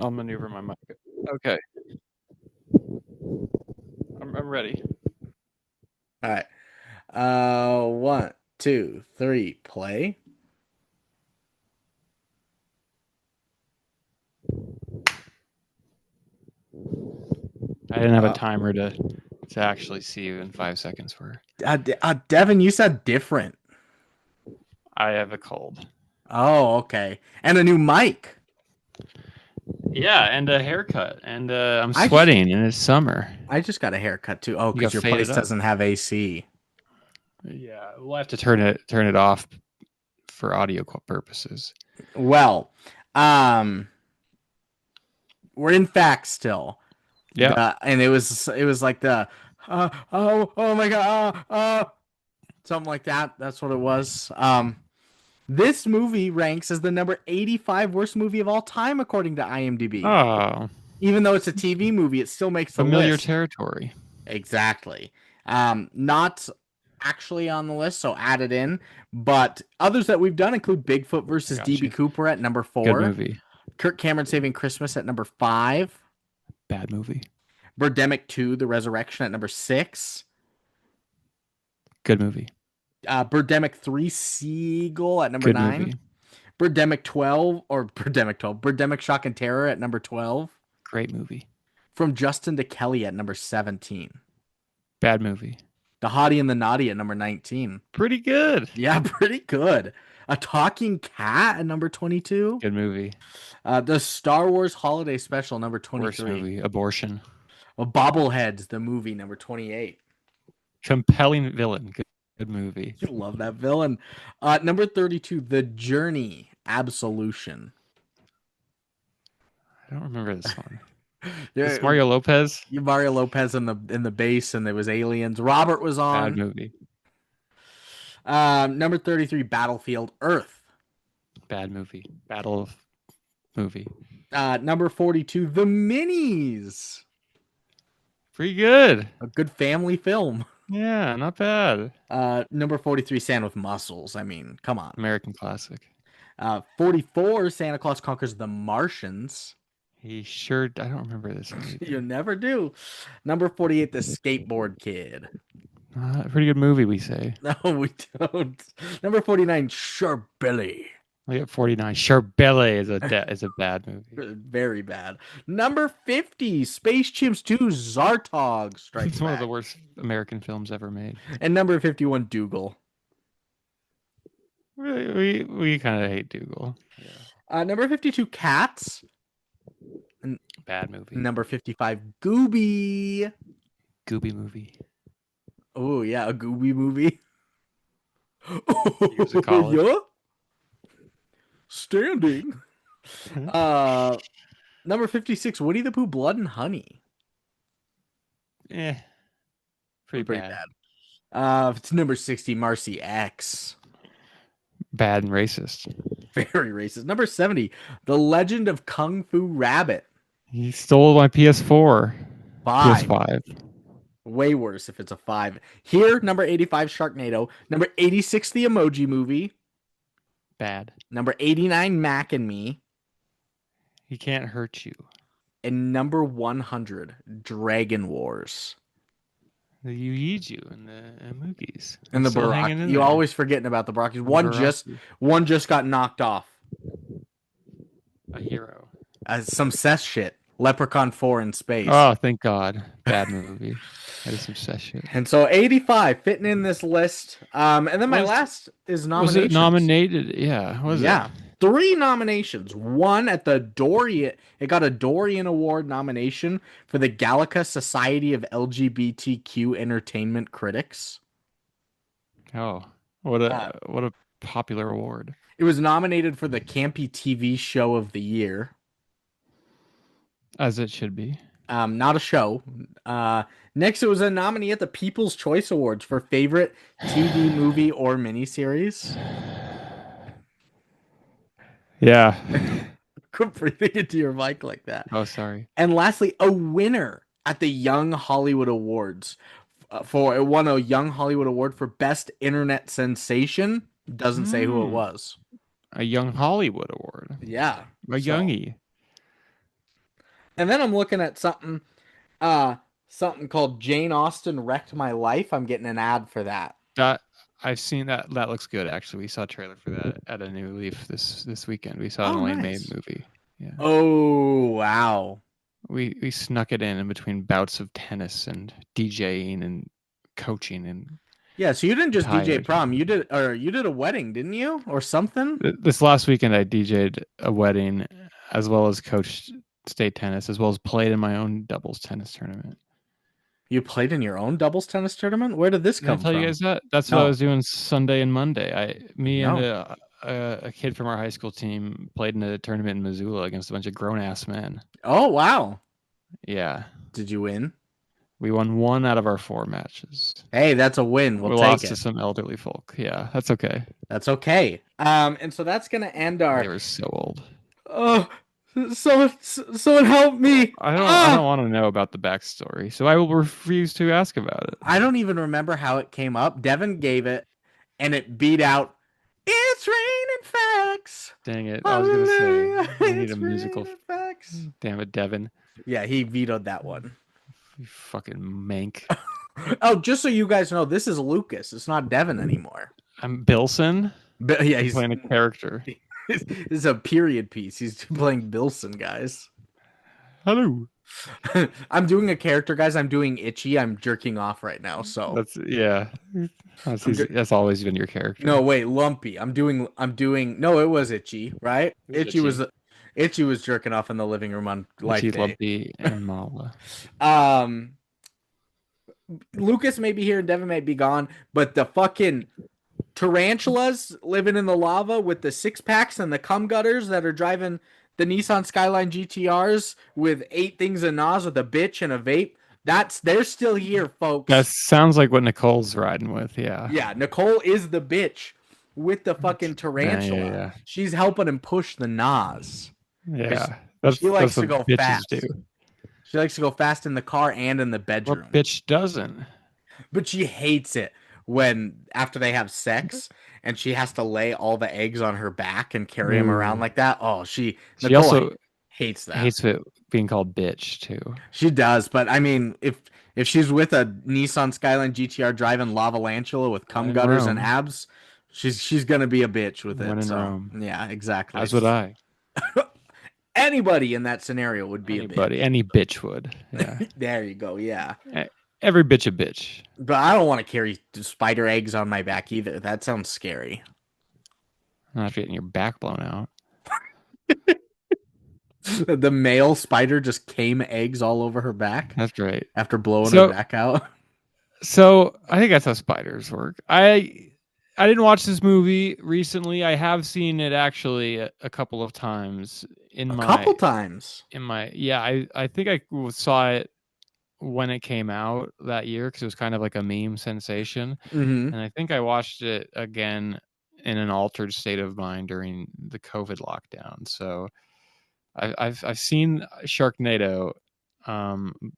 I'll maneuver my mic. Okay. I'm ready. All right. One, two, three, play. I didn't have a Uh, timer to actually see you in 5 seconds for. Devon, you said different. I have a cold. Oh, okay. And a new mic. Yeah, and a haircut, and I'm I just sweating, and it's summer. I just got a haircut too. Oh, You because got your faded place up. doesn't have AC. Yeah, we'll have to turn it off for audio purposes. Well, um, we're in facts still. Yeah. And it was like the oh my god something like that. That's what it was. This movie ranks as the number 85 worst movie of all time according to IMDb. Oh, Even though it's a TV movie, it still makes the familiar list. territory. Exactly. Not actually on the list, so add it in. But others that we've done include Bigfoot I versus got DB you. Cooper at number Good 4, movie. Kirk Cameron Saving Christmas at number 5, Bad movie. Birdemic 2, The Resurrection at number 6, Good movie. Birdemic 3, Seagull at number Good 9, movie. Birdemic Shock and Terror at number 12, Great movie. From Justin to Kelly at number 17, Bad movie. The Hottie and the Naughty at number 19. Pretty good. Yeah, pretty good. A Talking Cat at number 22. Good movie. The Star Wars Holiday Special number Worst 23. movie. Abortion. Bobbleheads, the movie number 28. Compelling villain. Good movie. You love that villain. Number 32, The Journey, Absolution. I don't remember this one. There, It's Mario Lopez. Mario Lopez in the base, and there was aliens. Robert was Bad on. movie. Number 33, Battlefield Earth. Bad movie. Battle of movie. Number 42, The Minis. Pretty good. A good family film. Yeah, not bad. Number 43, Santa with Muscles. I mean, come on. American classic. 44, Santa Claus Conquers the Martians. He sure. I don't remember this one either. You never do. Number 48, The Skateboard Kid. Pretty good movie, we say. No, we don't. Number 49, Sharkbilly. We got 49. Charbellet is a bad movie. Very bad. Number 50, Space Chimps 2, Zartog Strikes It's one of Back. the worst American films ever made. And number 51, Dougal. We kind of hate Dougal. Number 52, Cats. Bad movie. Number 55, Gooby. Gooby movie. Oh, yeah, a Gooby movie. Years of college. Yeah. Standing. Number 56, Winnie the Pooh, Blood and Honey. Pretty bad. It's number 60, Marcy X. Bad and racist. Very racist. Number 70, The Legend of Kung Fu Rabbit. He stole my PS4. 5. PS5. Way worse if it's a 5. Here, number 85, Sharknado. Number 86, The Emoji Movie. Bad. Number 89, Mac and Me. He can't hurt you. And number 100, Dragon Wars. You eat you in the movies. And the Still hanging Baraki. in You there. always forgetting about the Barakis. One just got knocked off. A hero. Some cess shit. Leprechaun 4 in space. Oh, thank God. Bad movie. That is some sex shit. And so 85 fitting in this list. And then my last is nominations. Was it nominated? Yeah. Was Yeah. it? 3 nominations. One at the Dorian. It got a Dorian Award nomination for the Gallica Society of LGBTQ Entertainment Critics. Oh, what a popular award. It was nominated for the Campy TV Show of the Year. As it should be. Not a show. Next, it was a nominee at the People's Choice Awards for favorite TV, movie, or miniseries. Yeah. Quit breathing into your mic like that. Oh, sorry. And lastly, a winner at the Young Hollywood Awards. It won a Young Hollywood Award for Best Internet Sensation. Doesn't say who it was. A Young Hollywood Award. Yeah. A youngie. And then I'm looking at uh, something called Jane Austen Wrecked My Life. I'm getting an ad for that. That I've seen that. That looks good. Actually, we saw a trailer for that at a New Leaf this weekend. We saw an Oh, Elaine May nice. movie. Yeah, Oh, wow. we snuck it in between bouts of tennis and DJing and coaching and Yeah, so you didn't just DJ tired. prom, you did a wedding, didn't you? Or something? This last weekend, I DJ'd a wedding as well as coached state tennis, as well as played in my own doubles tennis tournament. You played in your own doubles tennis tournament? Where did this Did I come tell you from? guys that? That's what I No. was doing Sunday and Monday. Me and No. a kid from our high school team played in a tournament in Missoula against a bunch of grown ass men. Oh, wow. Yeah, Did you win? we won one out of our four matches. Hey, that's a win. We'll We take lost to it. some elderly folk. Yeah, that's okay. That's okay. And so that's gonna end They our. were so old. Oh, someone help me! I Ah, don't want to know about the backstory, so I will refuse to ask about it. I don't even remember how it came up. Devon gave it, and it beat out. It's raining facts. Dang it! I was gonna say Hallelujah! we need a It's musical. raining facts. Damn it, Devon! Yeah, he vetoed that one. You fucking mank. Oh, just so you guys know, this is Lucas. It's not Devon anymore. I'm Bilson. But yeah, I'm he's playing a character. this is a period piece. He's playing Bilson, guys. Hello. I'm doing a character, guys. I'm doing Itchy. I'm jerking off right now. So That's yeah. That's always been your no, character. wait, Lumpy. I'm doing. No, it was Itchy, right? It was itchy. Itchy was jerking off in the living room on Life Itchy, Day. Lumpy, and Mala. Um, Lucas may be here and Devin may be gone, but the fucking tarantulas living in the lava with the six packs and the cum gutters that are driving the Nissan Skyline GTRs with 8 things of Nas with a bitch and a vape. They're still here, That folks. sounds like what Nicole's riding with. Yeah. Yeah, Nicole is the bitch with the fucking tarantula. Yeah. She's helping him push the Nas. Yeah. She likes That's to what go bitches do. fast. She likes to go fast in the car and in the What bedroom. bitch doesn't? But she hates it when after they have sex and she has to lay all the eggs on her back and carry them around Ooh. like that. Oh, She Nicole also hates that. hates it being called bitch too. She does, but I mean, if she's with a Nissan Skyline GTR driving lava lantula with cum When in gutters and Rome, abs, she's gonna be a bitch with when it. in So Rome, yeah, exactly. as would I. Anybody in that scenario would be a bitch. Anybody, any bitch would. Yeah. There you go. Yeah, Every bitch a bitch. but I don't want to carry spider eggs on my back either. That sounds scary. Not getting your back blown out. The male spider just came eggs all over her back That's right. after blowing her So back out. So I think that's how spiders work. I didn't watch this movie recently. I have seen it actually a couple of times A couple times. in my yeah. I think I saw it when it came out that year because it was kind of like a meme sensation, Mm-hmm. and I think I watched it again in an altered state of mind during the COVID lockdown. So I've seen Sharknado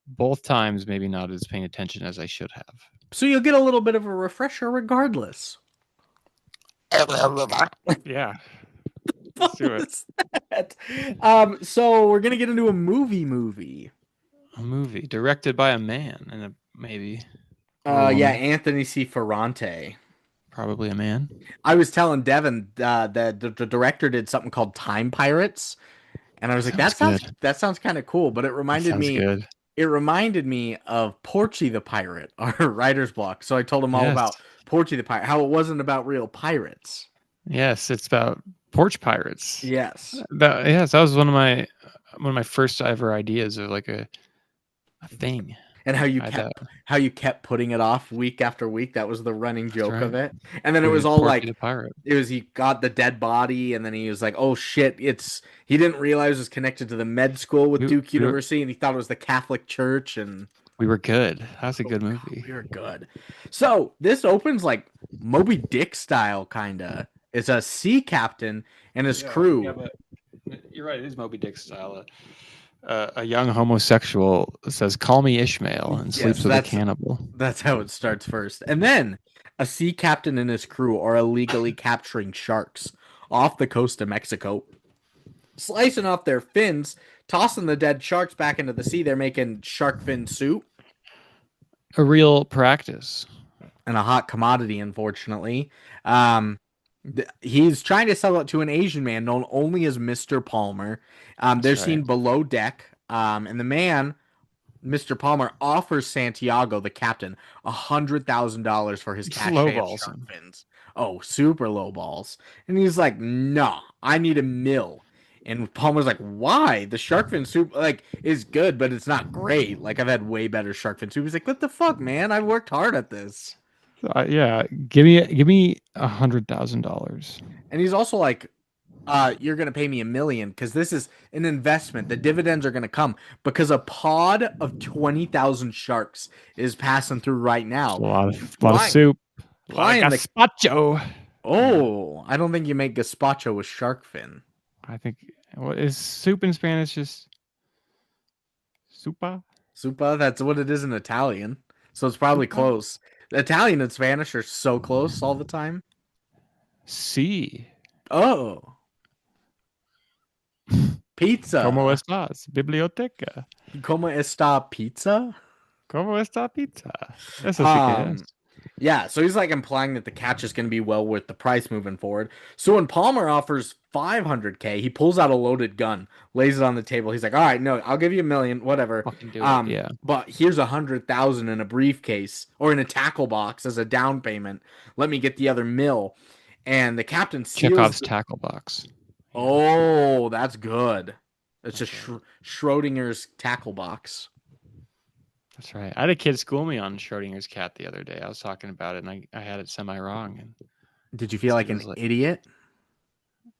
both times, maybe not as paying attention as I should have. So you'll get a little bit of a refresher regardless. Yeah, let's What do it. was that? So we're gonna get into a movie. A movie directed by a man and maybe or a Yeah, woman, Anthony C. Ferrante. probably a man. I was telling Devin that the director did something called Time Pirates, and I was like, Sounds good. that sounds kind of cool, but That sounds good. it reminded me of Porchy the Pirate, our writer's block. So I told him all Yes, about Porchy the Pirate, how it wasn't about real pirates. yes, it's about porch pirates. Yes. That was one of my first ever ideas of like a thing. And I thought how you kept putting it off week after week. That was the running that's joke right. of it. And then it It was was all Porky like the pirate. it was he got the dead body, and then he was like, "Oh shit!" He didn't realize it was connected to the med school with Duke We were, University, and he thought it was the Catholic Church. And we were good. That's a oh good god, movie. we were good. So this opens like Moby Dick style, kinda. It's a sea captain and his crew. But you're right. It is Moby Dick style. A young homosexual says, "Call me Ishmael," and Yes, sleeps with a cannibal. that's how it starts first. And then a sea captain and his crew are illegally capturing sharks off the coast of Mexico. slicing off their fins, tossing the dead sharks back into the sea. They're making shark fin soup A real practice. and a hot commodity, unfortunately. Um, he's trying to sell it to an Asian man known only as Mr. Palmer. They're That's right. seen below deck, and the man, Mr. Palmer, offers Santiago, the captain, $100,000 for his Just cachet of lowballs shark him. fins. Oh, super low balls. And he's like, "No, I need a mill." And Palmer's like, "Why? The shark fin soup like is good, but it's not great. Like I've had way better shark fin soup." He's like, "What the fuck, man? I've worked hard at this." Yeah, give me $100,000. And he's also like, you're going to pay me $1 million because this is an investment. The dividends are going to come because a pod of 20,000 sharks is passing through right It's now. a lot of Plying, soup, a lot of plying the. gazpacho. Yeah, Oh, I don't think you make gazpacho with shark fin. I think what is soup in Spanish? Just soupa. Supa, that's what it is in Italian. So it's probably Soupa. close. Italian and Spanish are so close all the time. Sí. Oh, ¿Cómo pizza. estás? Biblioteca. ¿Cómo está pizza? ¿Cómo está pizza? Eso sí que es. Um, yeah, so he's like implying that the catch is going to be well worth the price moving forward. So when Palmer offers 500K, he pulls out a loaded gun, lays it on the table. He's like, "All right, no, I'll give you $1 million, whatever. Fucking do it. Yeah. But here's 100,000 in a briefcase or in a tackle box as a down payment. Let me get the other mill." And the captain seals. Chekhov's tackle box. Yeah. Oh, that's good. It's a That's right. Schrodinger's tackle box. That's right. I had a kid school me on Schrodinger's cat the other day. I was talking about it, and I had it semi wrong, and Did you feel like he an was like, idiot?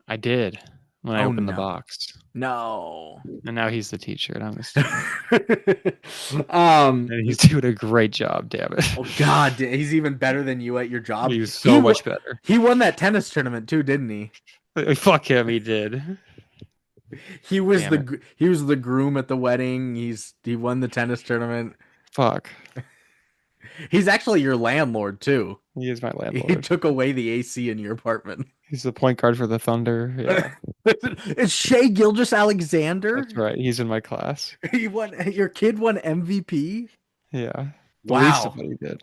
"I did" when I Oh opened the no. box. No. And now he's the teacher, and I'm the student. um. And he's doing a great job. Damn it. Oh God, he's even better than you at your job. He was so much better. He won that tennis tournament too, didn't he? Fuck him, he did. He was Damn it. he was the groom at the wedding. He won the tennis tournament. Fuck. He's actually your landlord too. He is my He landlord. took away the AC in your apartment. He's the point guard for the Thunder. Yeah, It's Shea Gilgeous-Alexander. that's right. He's in my class. He won. Your kid won MVP. Yeah. The least of Wow. what he did.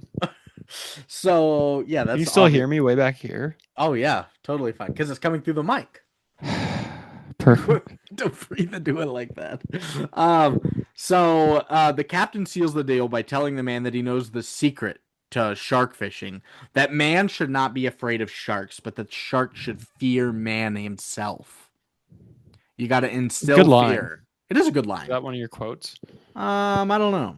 So yeah, Can you that's still obvious. hear me way back here? Oh yeah, totally fine because it's coming through the mic. Perfect. Don't breathe and do it like that. The captain seals the deal by telling the man that he knows the secret to shark fishing. That man should not be afraid of sharks, but that shark should fear man himself. You got to instill Good line. fear. It is a good Is line. that one of your quotes? I don't know.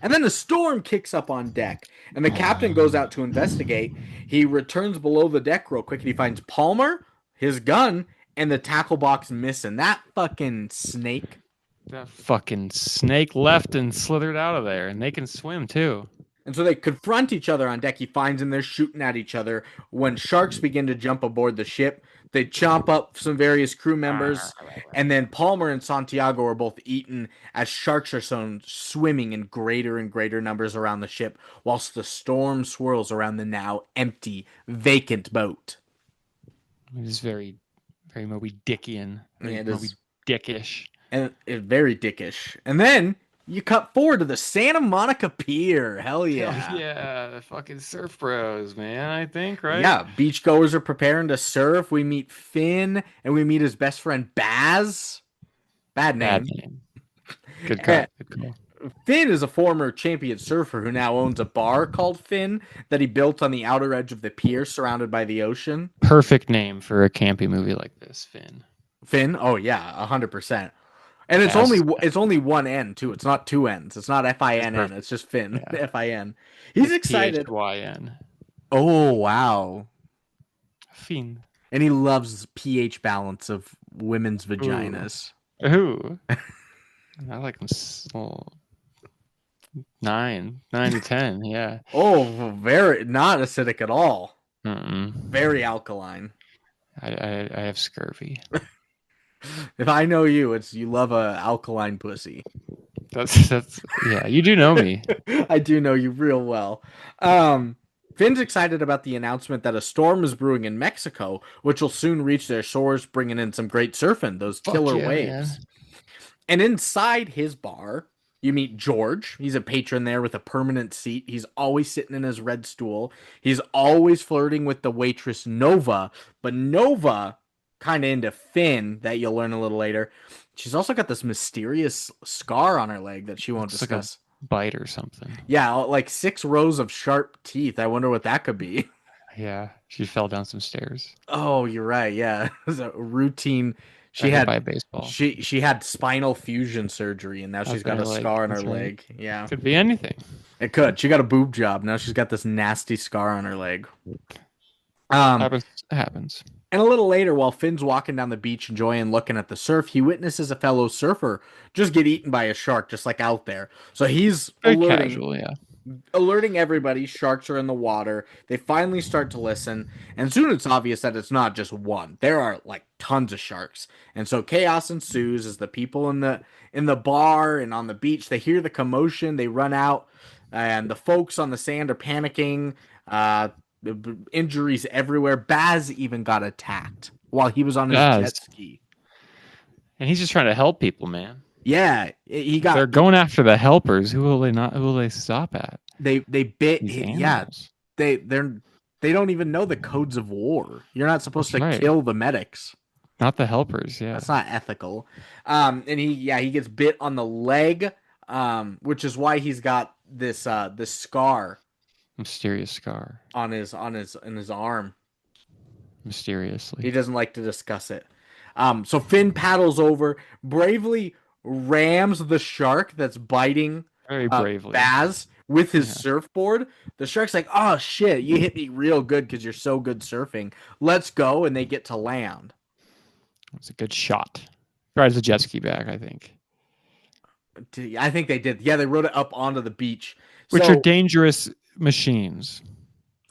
And then a storm kicks up on deck, and the captain goes out to investigate. He returns below the deck real quick, and he finds Palmer, his gun, and the tackle box missing. That fucking snake. That fucking snake left and slithered out of there, and they can swim too. And so they confront each other on deck. He finds them, they're shooting at each other. When sharks begin to jump aboard the ship, they chomp up some various crew members. And then Palmer and Santiago are both eaten as sharks are swimming in greater and greater numbers around the ship, whilst the storm swirls around the now empty, vacant boat. It is very, very Moby Dickian. Very It Moby is Dickish. and it's very dickish. And then you cut forward to the Santa Monica Pier. Hell yeah. Hell yeah, the fucking surf bros, man, I think, right? Yeah, beachgoers are preparing to surf. We meet Finn and we meet his best friend Baz. Bad name. Bad name. Good call. Good call. Finn is a former champion surfer who now owns a bar called Finn that he built on the outer edge of the pier surrounded by the ocean. Perfect name for a campy movie like this, Finn. Finn? Oh yeah, 100%. And it's only one N too. It's not two N's. It's not Finn. It's just Finn. Yeah. Fin. He's excited. Phyn. Oh wow. Finn. And he loves pH balance of women's vaginas. Ooh. I like them 9 to 10. Yeah. Oh, very not acidic at all. Mm-mm. Very alkaline. I have scurvy. If I know you, it's you love a alkaline pussy. That's yeah. You do know me. I do know you real well. Finn's excited about the announcement that a storm is brewing in Mexico, which will soon reach their shores, bringing in some great surfing, those Fuck killer yeah, man. waves. And inside his bar, you meet George. He's a patron there with a permanent seat. He's always sitting in his red stool. He's always flirting with the waitress Nova, but Nova, kind of into Finn, that you'll learn a little later. She's also got this mysterious scar on her leg that she won't Looks like a discuss. bite or something. Yeah, like 6 rows of sharp teeth. I wonder what that could be. Yeah, she fell down some stairs. Oh, you're right. Yeah, it was a routine. She Got hit had by a baseball. she had spinal fusion surgery, and now she's Okay, got a like scar on her that's right. leg. Yeah, Could be anything. it could. She got a boob job. Now she's got this nasty scar on her leg. Um, Happens. Happens. and a little later, while Finn's walking down the beach enjoying looking at the surf, he witnesses a fellow surfer just get eaten by a shark, just like out there. So he's Very casual, yeah. alerting everybody sharks are in the water. They finally start to listen, and soon it's obvious that it's not just one. There are like tons of sharks. And so chaos ensues as the people in the bar and on the beach, they hear the commotion, they run out, and the folks on the sand are panicking. Injuries everywhere. Baz even got attacked while he was on his jet Does. ski. And he's just trying to help people, man. Yeah, he They're got going after the helpers. Who will they not? Who will they stop at? they bit. These Yeah, animals. they don't even know the codes of war. You're not supposed That's to right. kill the medics. Not the helpers. Yeah. That's not ethical. And he gets bit on the leg, which is why he's got this scar Mysterious scar. on his arm. He Mysteriously. doesn't like to discuss it. So Finn paddles over, bravely rams the shark that's biting Very bravely. Baz with his Yeah. surfboard. The shark's like, "Oh shit, you hit me real good because you're so good surfing. Let's go," and they get to land. It's a good shot. Rides the jet ski back, I think. I think they did. Yeah, they rode it up onto the beach. Which So are dangerous machines.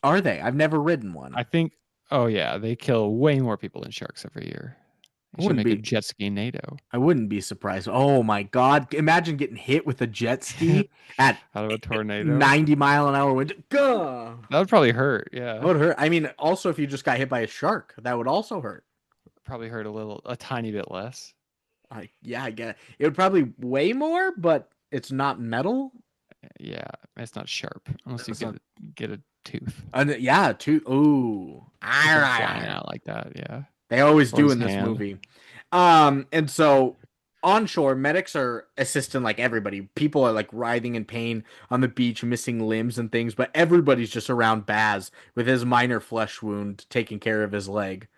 are they? I've never ridden one. I think. Oh yeah, they kill way more people than sharks every year. They should Wouldn't make a be. jet ski NATO I wouldn't be surprised. Oh my god! Imagine getting hit with a jet ski at out of a tornado. 90-mile-an-hour wind. Gah! That would probably hurt. That Yeah, would hurt. I mean, also if you just got hit by a shark, that would also hurt. probably hurt a tiny bit less. Yeah, I get it. It would probably weigh more, but it's not metal. Yeah, it's not sharp unless you It's not. get a tooth. Yeah, too. Ooh, Come flying out like that. Yeah, they always or do his in this hand. movie. And so on shore, medics are assisting like everybody. People are like writhing in pain on the beach, missing limbs and things, but everybody's just around Baz with his minor flesh wound, taking care of his leg.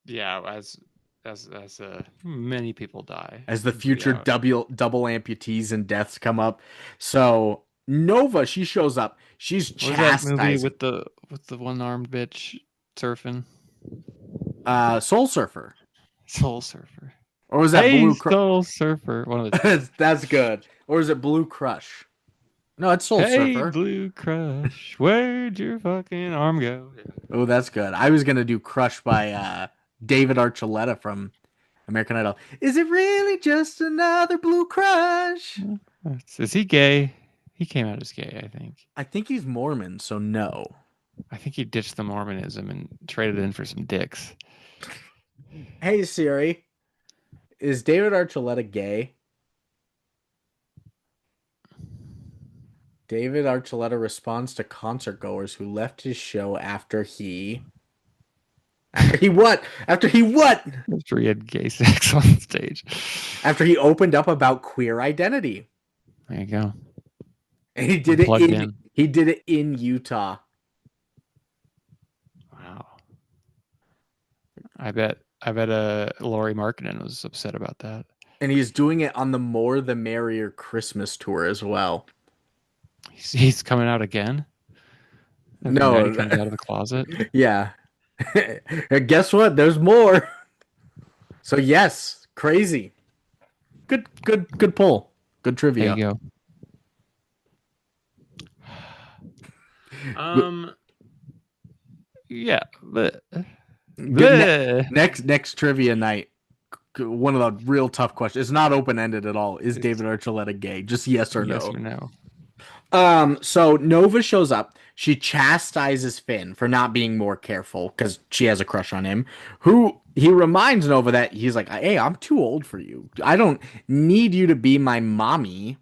Yeah, as many people die As the future Yeah. double amputees and deaths come up. So Nova, she shows up. She's What was that movie chastising. with the one armed bitch surfing? Soul Surfer. Soul Surfer. Or was that Hey, Blue Crush? Soul Surfer. One of the That's good. Or is it Blue Crush? No, it's Soul Hey, Surfer. Blue Crush, where'd your fucking arm go? Oh, that's good. I was gonna do Crush by David Archuleta from American Idol. Is it really just another Blue Crush? Is he gay? He came out as gay, I think. I think he's Mormon, so no. I think he ditched the Mormonism and traded in for some dicks. Hey Siri, is David Archuleta gay? David Archuleta responds to concert goers who left his show after he what? After he what? After he had gay sex on stage. After he opened up about queer identity. There you go. And he did it Plugged in in. he did it in Utah. Wow. I bet Laurie Markkinen was upset about that. And he's doing it on the More the Merrier Christmas tour as well. He's coming out again? No. He comes out of the closet? Yeah. And guess what? There's more. So yes, crazy. Good pull. Good trivia. There you go. Yeah, but Next trivia night. One of the real tough questions. It's not open ended at all. Is David Archuleta gay? Just yes or yes no. or no. So Nova shows up. She chastises Finn for not being more careful because she has a crush on him. Who he reminds Nova that he's like, "Hey, I'm too old for you. I don't need you to be my mommy,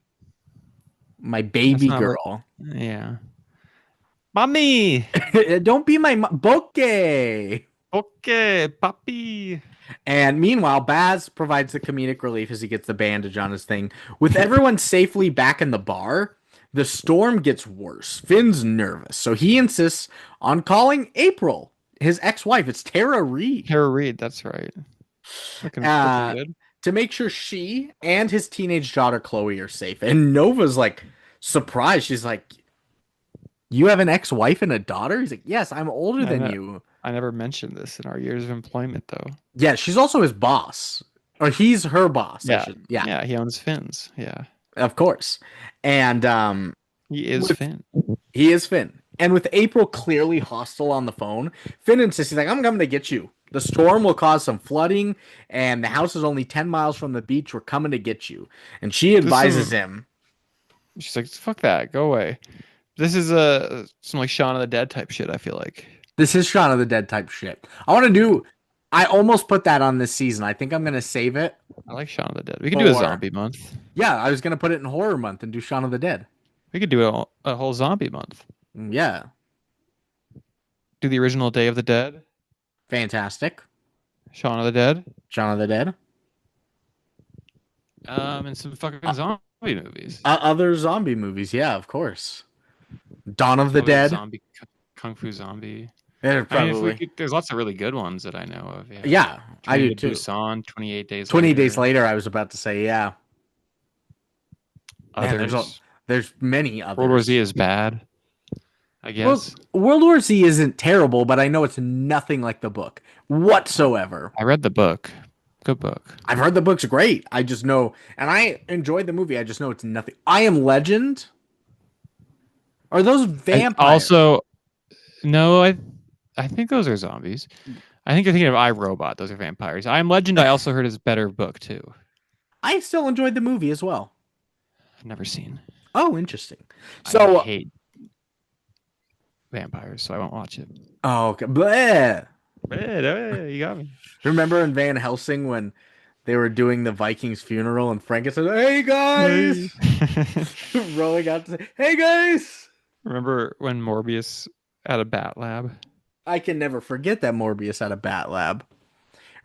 my That's baby not what. girl. Yeah. Mommy. Don't be my bokeh." Okay, puppy. And meanwhile, Baz provides the comedic relief as he gets the bandage on his thing. With everyone safely back in the bar, the storm gets worse. Finn's nervous, so he insists on calling April, his ex-wife. It's Tara Reid, Tara Reid. That's right. Looking uh, good. to make sure she and his teenage daughter Chloe are safe. And Nova's like surprised. She's like, "You have an ex-wife and a daughter?" He's like, "Yes, I'm older I than know. you." I never mentioned this in our years of employment, though. Yeah, she's also his boss, or he's her boss. I Yeah. should. Yeah, Yeah. He owns Finn's. Yeah. of course. And He is with Finn. he is Finn. And with April clearly hostile on the phone, Finn insists he's like, "I'm coming to get you. The storm will cause some flooding, and the house is only 10 miles from the beach. We're coming to get you." And she This is advises some. him, She's like, fuck that. Go away. This is some like Shaun of the Dead type shit. I feel like. this is Shaun of the Dead type shit. I almost put that on this season. I think I'm going to save it I like Shaun of the Dead. We could do a for, zombie month. yeah, I was going to put it in horror month and do Shaun of the Dead. We could do a whole zombie month. Yeah, Do the original Day of the Dead, fantastic. Shaun of the Dead, Shaun of the Dead. and some fucking zombie movies. Other zombie movies, yeah, of course. Dawn of the Probably like Dead. zombie, Kung Fu Zombie. Yeah, I mean, if we probably. could, there's lots of really good ones that I know of. Yeah, Yeah, I Train do to too. Busan, 28 Days 20 Days Later. Later, I was about to say, yeah. Man, Others. there's many World War Z others. is bad, I Well, guess. World War Z isn't terrible, but I know it's nothing like the book whatsoever. I read the book. Good book. I've heard the book's great. I just know, and I enjoyed the movie. I just know it's nothing. I Am Legend. Are those I vampires? also no, I think those are zombies. I think you're thinking of iRobot. Those are vampires. I Am Legend. I also heard is a better book too. I still enjoyed the movie as well. I've never seen. Oh, interesting. I So, hate vampires, so I won't watch it. oh, okay. Bleh. You got me. Remember in Van Helsing when they were doing the Vikings funeral and Frank said, "Hey Hey. guys," rolling out to say, "Hey guys." Remember when Morbius had a bat lab? I can never forget that Morbius had a bat lab.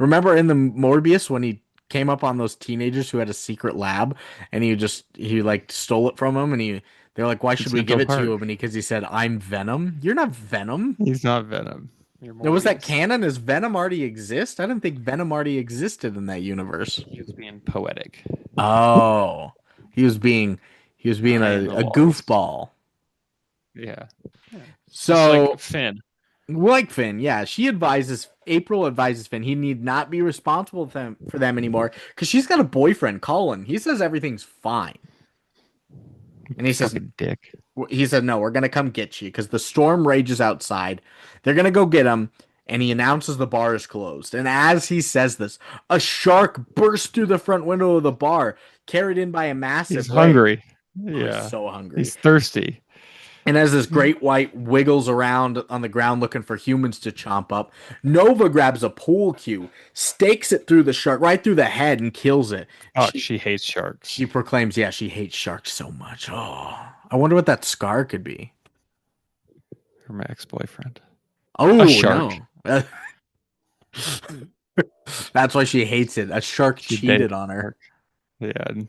Remember in the Morbius when he came up on those teenagers who had a secret lab and he like stole it from them and they're like, "Why In should we give Central it to Park. you?" And because he said, "I'm Venom." You're not Venom. He's not Venom. You're Now, was that Morbius. canon? Does Venom already exist? I didn't think Venom already existed in that universe. He was being poetic. Oh, he was being he was being Behind the a walls. goofball. Yeah. Yeah. Just like So, Finn. like Finn, yeah, April advises Finn he need not be responsible for them anymore because she's got a boyfriend, Colin. He says everything's fine, and Fucking dick. he said no, we're gonna come get you because the storm rages outside. They're gonna go get him, and he announces the bar is closed. And as he says this, a shark bursts through the front window of the bar, carried in by a He's massive wave. hungry. Oh, he's Yeah. so hungry. He's thirsty. And as this great white wiggles around on the ground looking for humans to chomp up, Nova grabs a pool cue, stakes it through the shark, right through the head, and kills it. Oh, she hates She sharks. proclaims, yeah, she hates sharks so much. Oh, I wonder what that scar could be. Her my ex-boyfriend. A Oh, shark. no. That's why she hates it. A shark She dated cheated on a her. shark. Yeah, and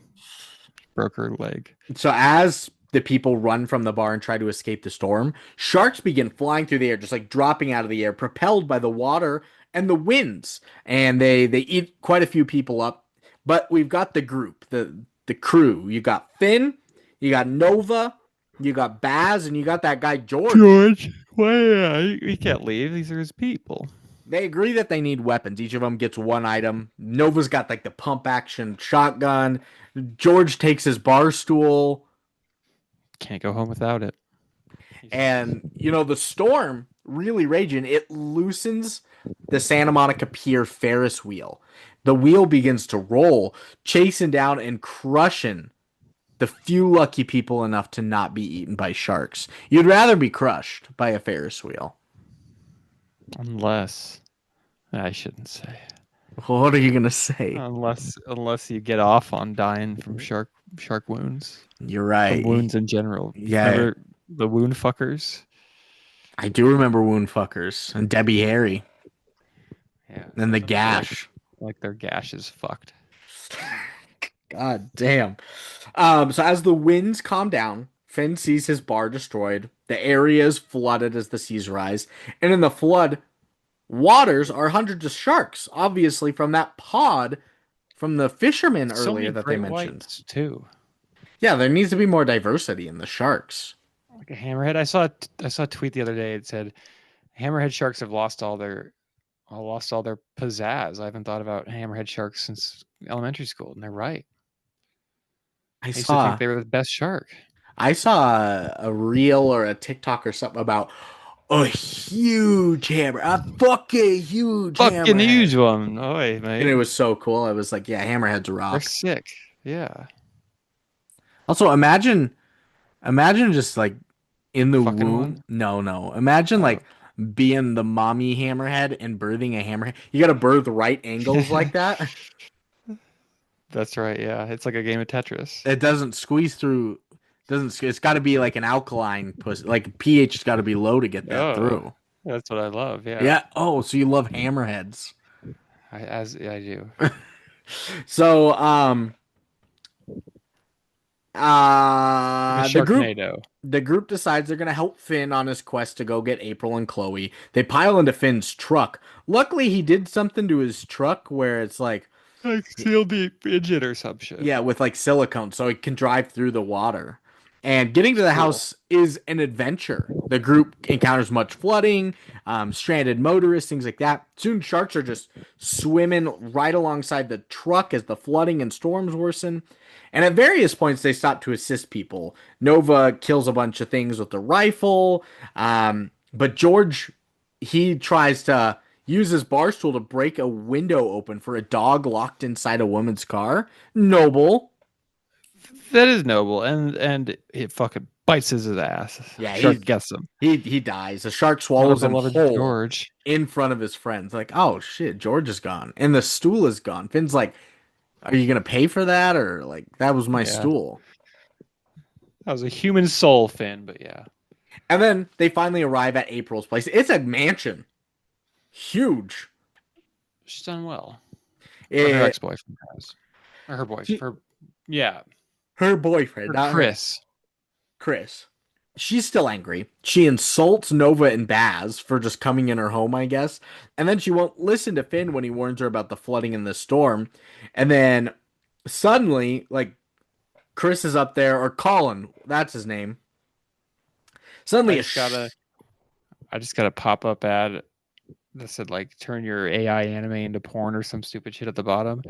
broke her leg. So as the people run from the bar and try to escape the storm, sharks begin flying through the air, just like dropping out of the air, propelled by the water and the winds. And they eat quite a few people up. But we've got the group, the crew. You got Finn, you got Nova, you got Baz, and you got that guy George. George, why? He can't leave. These are his people. They agree that they need weapons. Each of them gets one item. Nova's got like the pump action shotgun. George takes his bar stool. Can't go home without it. And, the storm really raging. It loosens the Santa Monica Pier Ferris wheel. The wheel begins to roll, chasing down and crushing the few lucky people enough to not be eaten by sharks. You'd rather be crushed by a Ferris wheel. Unless I shouldn't say. What are you gonna say? Unless you get off on dying from shark wounds, You're from right. wounds in general. Yeah, Remember the wound fuckers? I do remember wound fuckers and Debbie Harry Yeah, and the some people gash. like their gash is fucked. God damn. So as the winds calm down, Finn sees his bar destroyed. The area is flooded as the seas rise, and in the flood waters are hundreds of sharks, obviously from that pod from the fishermen So earlier many that they great mentioned. whites too. Yeah, there needs to be more diversity in the sharks. Like a hammerhead. I saw a tweet the other day. It said hammerhead sharks have lost all their pizzazz. I haven't thought about hammerhead sharks since elementary school, and they're right. I I used to think saw they were the best shark. I saw a reel or a TikTok or something about a huge hammer, a fucking huge Fucking hammerhead. huge one. Oi, And it mate. was so cool. I was like, yeah, hammerheads They're rock. sick. Yeah. Also, imagine just like in the Fucking womb. one. No, no. Imagine Oh. like being the mommy hammerhead and birthing a hammerhead. You got to birth right angles like that. That's right. Yeah. It's like a game of Tetris. It doesn't squeeze through. It's got to be like an alkaline pussy. Like pH's got to be low to get that Oh, through. that's what I love. Yeah. Yeah. Oh, so you love hammerheads. I do. So, I'm a the group Sharknado. the group decides they're gonna help Finn on his quest to go get April and Chloe. They pile into Finn's truck. Luckily, he did something to his truck where it's like, Like seal deep engine or some shit. yeah, with like silicone, so it can drive through the water. And getting to It's the cool. house is an adventure. The group encounters much flooding, stranded motorists, things like that. Soon, sharks are just swimming right alongside the truck as the flooding and storms worsen. And at various points, they stop to assist people. Nova kills a bunch of things with the rifle, but George, he tries to use his bar stool to break a window open for a dog locked inside a woman's car. Noble. That is noble, and it fucking bites his ass. Yeah, Shark gets him. he dies. The shark Our swallows him beloved whole George. in front of his friends. Like, oh shit, George is gone, and the stool is gone. Finn's like, "Are you gonna pay for that, or like that was my Yeah, stool?" that was a human soul, Finn. But yeah, And then they finally arrive at April's place. It's a mansion, huge. she's done well. Or her It, ex-boyfriend has, or her boyfriend. she, Yeah, her boyfriend, or not her, Chris. Chris. She's still angry. She insults Nova and Baz for just coming in her home, I guess. And then she won't listen to Finn when he warns her about the flooding and the storm. And then suddenly, like, Chris is up there, or Colin, that's his name. I Suddenly, just got a, I just got a pop-up ad that said like turn your AI anime into porn or some stupid shit at the bottom.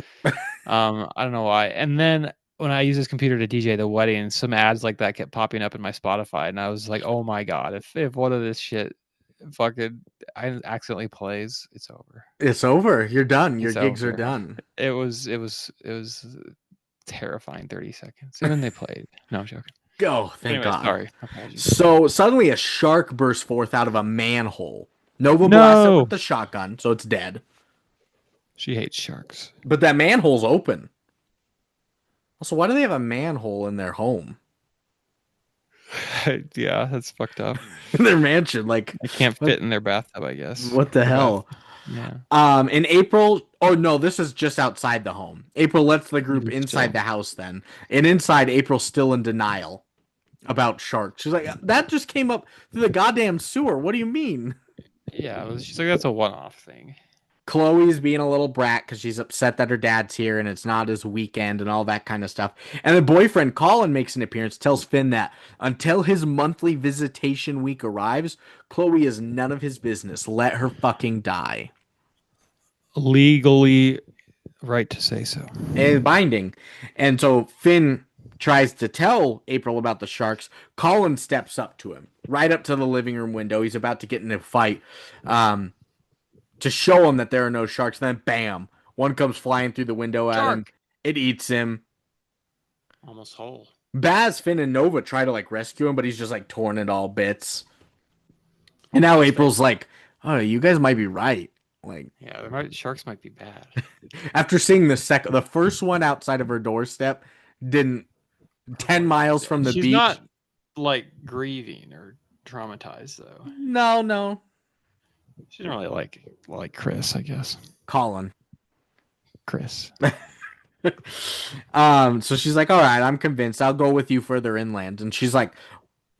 I don't know why. And then when I use this computer to DJ the wedding, some ads like that kept popping up in my Spotify, and I was like, oh my god, if one of this shit fucking I accidentally plays, it's over. it's over. You're done. Your It's gigs are over. done. It was terrifying 30 seconds. And then they played. No, I'm joking. Go, thank Anyway, God. sorry. Apologies. So suddenly, a shark bursts forth out of a manhole. Nova blasts it with No. the shotgun, so it's dead. She hates sharks. But that manhole's open. Also, why do they have a manhole in their home? Yeah, that's fucked up. In their mansion? Like, I can't what, fit in their bathtub, I guess. what the Their bath. hell? Yeah. In April, oh no, this is just outside the home. April lets the group Even inside still. the house then. And inside, April's still in denial about sharks. She's like, that just came up through the goddamn sewer. What do you mean? Yeah, she's like, that's a one-off thing. Chloe's being a little brat because she's upset that her dad's here and it's not his weekend and all that kind of stuff. And the boyfriend, Colin, makes an appearance, tells Finn that until his monthly visitation week arrives, Chloe is none of his business. Let her fucking die. Legally right to say so. And binding. And so Finn tries to tell April about the sharks. Colin steps up to him, right up to the living room window. He's about to get in a fight to show him that there are no sharks. And then, bam, one comes flying through the window at him. Shark! It eats him. Almost whole. Baz, Finn, and Nova try to like rescue him, but he's just like torn into all bits. And now That's right. April's like, "Oh, you guys might be right." Like Yeah, sharks might be bad. after seeing the first one outside of her doorstep, didn't Oh 10 miles from the she's beach. not like grieving or traumatized though. No, no, She didn't really like Chris, I guess. Colin. Chris. So she's like, all right, I'm convinced. I'll go with you further inland. And she's like,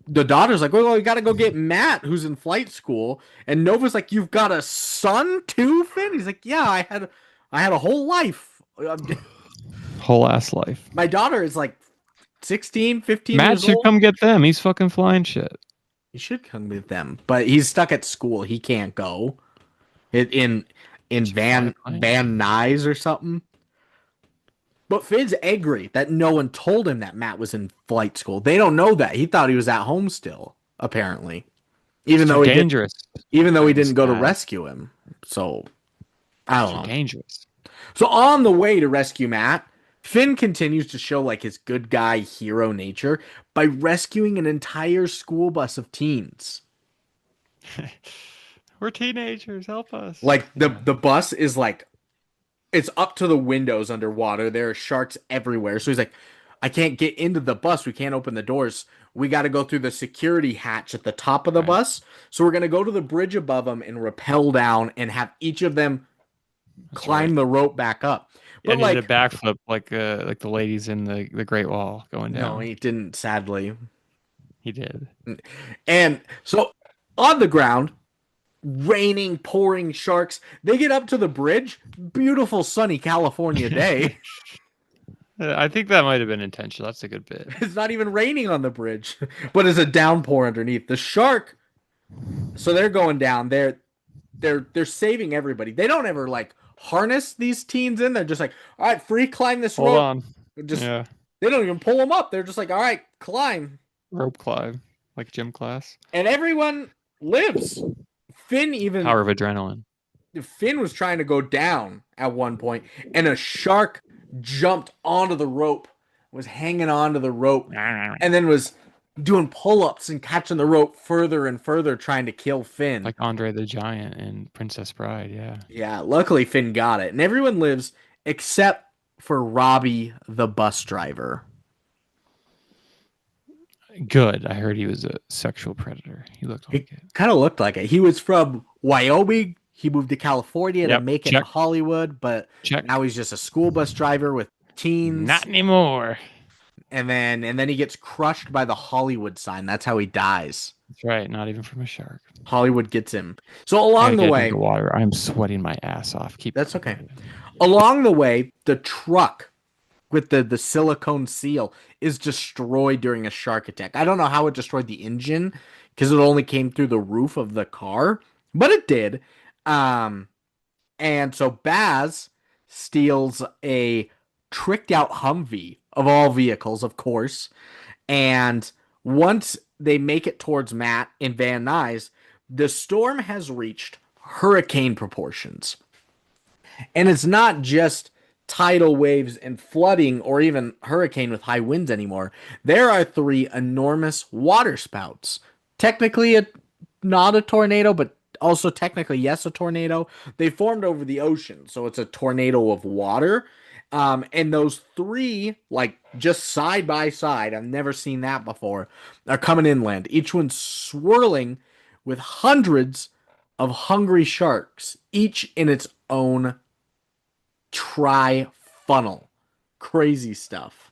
the daughter's like, well, we got to go get Matt, who's in flight school. And Nova's like, you've got a son too, Finn? He's like, yeah, I had a whole life. Whole ass life. My daughter is like 16, 15 Matt years should old. come get them. He's fucking flying shit. He should come with them, but he's stuck at school. He can't go. In He should fly a plane. Van Nuys or something. But Finn's angry that no one told him that Matt was in flight school. They don't know that. He thought he was at home still, apparently. It's Even too though he did dangerous even though for he him to didn't go to spaz. rescue him. So I It's don't too know. dangerous. So on the way to rescue Matt, Finn continues to show like his good guy hero nature by rescuing an entire school bus of teens. We're teenagers. Help us. Like the Yeah. the bus is like it's up to the windows underwater. There are sharks everywhere. So he's like, I can't get into the bus. We can't open the doors. We got to go through the security hatch at the top of the Right. bus. So we're going to go to the bridge above them and rappel down and have each of them That's right. climb the rope back up. Yeah, But and he did a like, backflip like the ladies in the Great Wall going no, down. he didn't, sadly. He did. And so on the ground, raining, pouring sharks, they get up to the bridge. Beautiful sunny California day. I think that might have been intentional. That's a good bit. It's not even raining on the bridge, but it's a downpour underneath. The shark, so they're going down. They're saving everybody. They don't ever like harness these teens in. They're just like, all right, free climb this Hold rope. on. Just Yeah. they don't even pull them up. They're just like, all right, climb, Rope climb. Like gym class. and everyone lives. Finn even Power of adrenaline. Finn was trying to go down at one point, and a shark jumped onto the rope, was hanging onto the rope, and then was doing pull-ups and catching the rope further and further, trying to kill Finn. Like Andre the Giant in Princess Bride, yeah. Yeah, luckily Finn got it, and everyone lives except for Robbie, the bus driver. Good. I heard he was a sexual predator. He looked It like it. kind of looked like it. He was from Wyoming. He moved to California to Yep. make it to Check. Hollywood, but Check. now he's just a school bus driver with teens. Not anymore. And then he gets crushed by the Hollywood sign. That's how he dies. That's right. Not even from a shark. Hollywood gets him. So I along gotta the get a way, drink of water. I'm sweating my ass off. Keep that's going. okay. Along the way, the truck with the silicone seal is destroyed during a shark attack. I don't know how it destroyed the engine because it only came through the roof of the car, but it did. Um, and so Baz steals a tricked out Humvee of all vehicles, of course. And once they make it towards Matt in Van Nuys, the storm has reached hurricane proportions. And it's not just tidal waves and flooding or even hurricane with high winds anymore. There are three enormous water spouts. Technically, not a tornado, but also technically, yes, a tornado. They formed over the ocean, so it's a tornado of water. And those three, like just side by side, I've never seen that before, are coming inland. Each one swirling with hundreds of hungry sharks, each in its own tri funnel. Crazy stuff.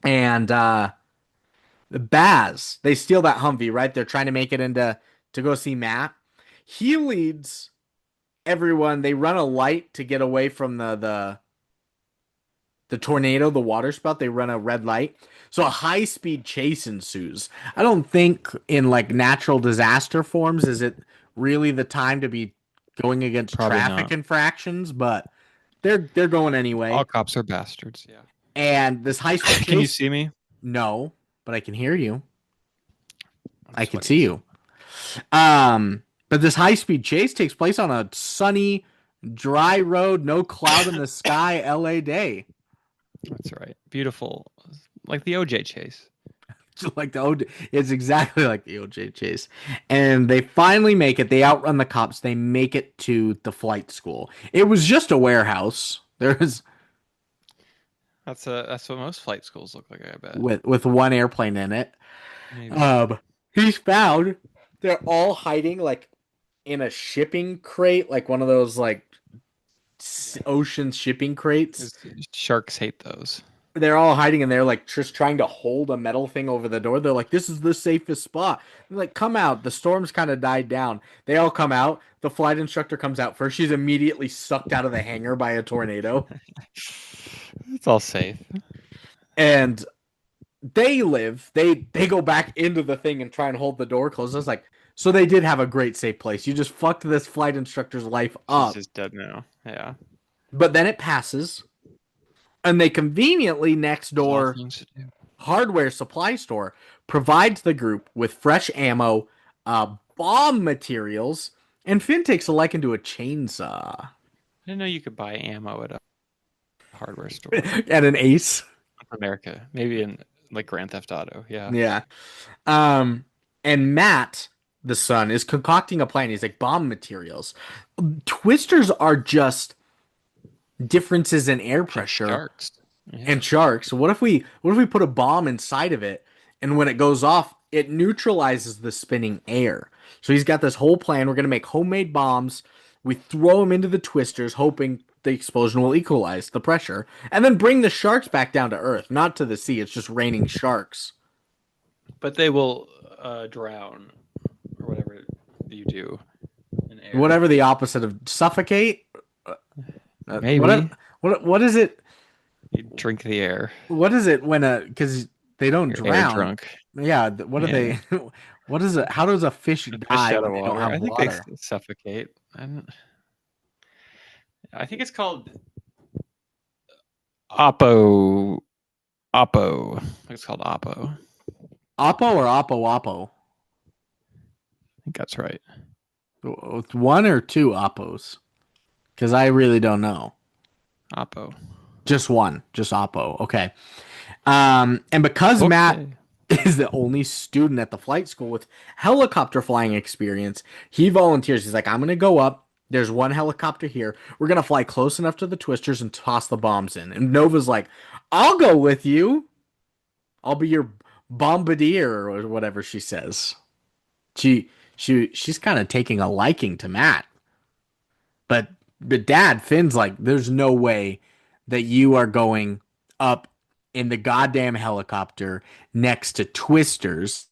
And the Baz, they steal that Humvee, right? They're trying to make it into to go see Matt. He leads everyone. They run a light to get away from the tornado, the water spout. They run a red light. So a high speed chase ensues. I don't think in like natural disaster forms is it really the time to be going against Probably traffic not. infractions, but they're going anyway. All cops are bastards. Yeah. And this high speed Can you chase, see me? no, but I can hear you. I'm I can sweating. see you. But this high speed chase takes place on a sunny, dry road, no cloud in the sky, LA day. That's right. Beautiful like the OJ chase. Like the OJ, it's exactly like the OJ chase. And they finally make it. They outrun the cops. They make it to the flight school. It was just a warehouse. There was That's what most flight schools look like, I bet. with one airplane in it. Maybe. Um, he's found. They're all hiding like in a shipping crate, like one of those like ocean shipping crates. 'Cause sharks hate those. They're all hiding and they're like just trying to hold a metal thing over the door. They're like, this is the safest spot. They're like, come out. The storm's kind of died down. They all come out. The flight instructor comes out first. She's immediately sucked out of the hangar by a tornado. It's all safe. And they live. They go back into the thing and try and hold the door closed. I was like, so they did have a great safe place. You just fucked this flight instructor's life She's up. just dead now. Yeah. But then it passes. And they conveniently next There's a lot of door things to do. hardware supply store provides the group with fresh ammo, bomb materials, and Finn takes a liking to a chainsaw. I didn't know you could buy ammo at a hardware store. At an Ace. America. Maybe in like Grand Theft Auto. Yeah. Yeah. And Matt, the son, is concocting a plan. He's like, bomb materials. Twisters are just differences in air pressure. Sharks. Yeah. And sharks. What if we put a bomb inside of it, and when it goes off, it neutralizes the spinning air? So he's got this whole plan. We're gonna make homemade bombs. We throw them into the twisters, hoping the explosion will equalize the pressure, and then bring the sharks back down to earth, not to the sea. It's just raining sharks. But they will drown or whatever you do in air. Whatever the opposite of suffocate. Maybe. What is it? You drink the air. What is it when because they don't You're drown? air drunk. Yeah. What are they? What is it? How does a fish die when they don't have I think water? they suffocate. I think it's called Oppo. Oppo. I think it's called Oppo. Oppo or Oppo Oppo? I think that's right. One or two Oppos? Because I really don't know. Oppo. Just one. Just Oppo. Okay. And because Matt is the only student at the flight school with helicopter flying experience, he volunteers. He's like, I'm going to go up. There's one helicopter here. We're going to fly close enough to the twisters and toss the bombs in. And Nova's like, I'll go with you. I'll be your bombardier or whatever she says. She's kind of taking a liking to Matt. But Dad, Finn's like, there's no way that you are going up in the goddamn helicopter next to twisters